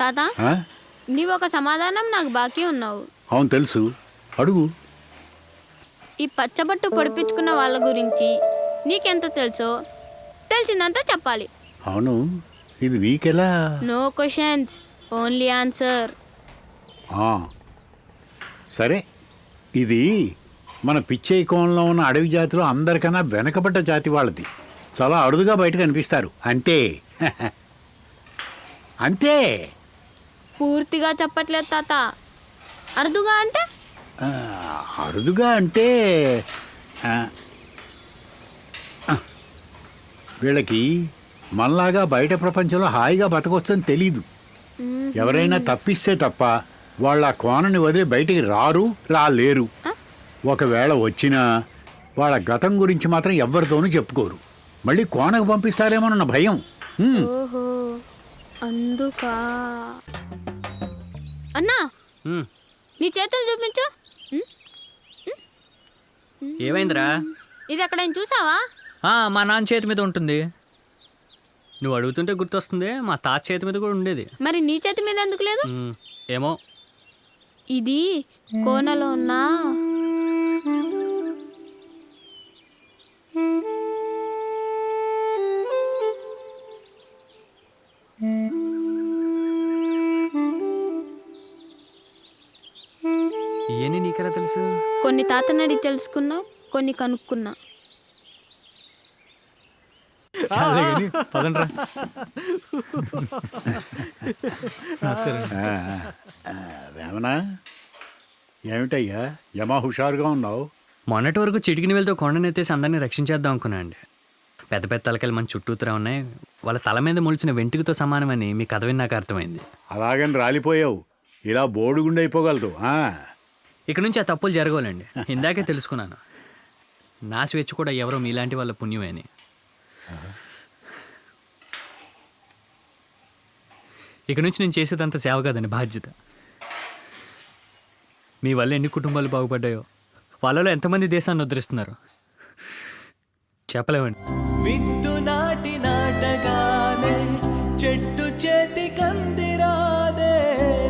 తాత, ఆ? నీవు ఒక సమాధానం నాకు బాకీ ఉన్నావు. అవును తెలుసు, అడుగు. ఈ పచ్చబట్టు పొడిపించుకున్న వాళ్ళ గురించి నీకెంత తెలుసో తెలిసిందంతా చెప్పాలి. అవును, ఇది నీకెలా? No questions, only answer. ఆ, సరే. ఇది మన పిచ్చయ్య కోణంలో ఉన్న అడవి జాతిలో అందరికన్నా వెనకబడ్డ జాతి వాళ్ళది. చాలా అరుదుగా బయట కనిపిస్తారు అంతే. అంతే. పూర్తిగా చెప్పట్లేదు తాత. అరుదుగా అంటే ఆ, అరుదుగా అంటే ఆ, వీళ్ళకి మనలాగా బయట ప్రపంచంలో హాయిగా బతకొచ్చని తెలీదు. ఎవరైనా తప్పిస్తే తప్ప వాళ్ళ ఆ కోనని వదిలి బయటికి రాలేరు. ఒకవేళ వచ్చినా వాళ్ళ గతం గురించి మాత్రం ఎవరితోనూ చెప్పుకోరు. మళ్ళీ కోనకు పంపిస్తారేమోనన్న భయం. ఓహో, అందుకా. అన్నా, నీ చేతులు చూపించు. ఏమైందిరా? ఇది ఎక్కడైనా చూసావా? మా నాన్న చేతి మీద ఉంటుంది. నువ్వు అడుగుతుంటే గుర్తొస్తుంది, మా తాత చేతి మీద కూడా ఉండేది. మరి నీ చేతి మీద ఎందుకు లేదు? ఏమో. ఇది కోనలో ఉన్న ఇవన్నీ నీకెలా తెలుసు? కొన్ని తాతనడి తెలుసుకున్నా, కొన్ని కనుక్కున్నా. పదండ్రా. నమస్కారం. రేవనా, ఏమిటయ్యా యమా హుషారుగా ఉన్నావు? మొన్నటి వరకు చిటికిన వెళ్తూ కొండనెత్తేసి అందరినీ రక్షించేద్దాం అనుకున్నా అండి. పెద్ద పెద్ద తలకాయలు మన చుట్టూతురా ఉన్నాయి. వాళ్ళ తల మీద మొలిచిన వెంట్రుకతో సమానమని మీ కథ విన్నాక అర్థమైంది. అలాగని రాలిపోయావు, ఇలా బోడుగుండి అయిపోగలదు. ఇక నుంచి ఆ తప్పులు జరగవాలండి. ఇందాకే తెలుసుకున్నాను. నా స్వేచ్ఛ కూడా ఎవరో మీలాంటి వాళ్ళ పుణ్యమే అని. ఇక నుంచి నేను చేసేదంత సేవ కాదండి, బాధ్యత. మీ వల్ల ఎన్ని కుటుంబాలు బాగుపడ్డాయో, వాళ్ళలో ఎంతమంది దేశాన్ని ఉద్ధరిస్తున్నారు చెప్పలేమండి.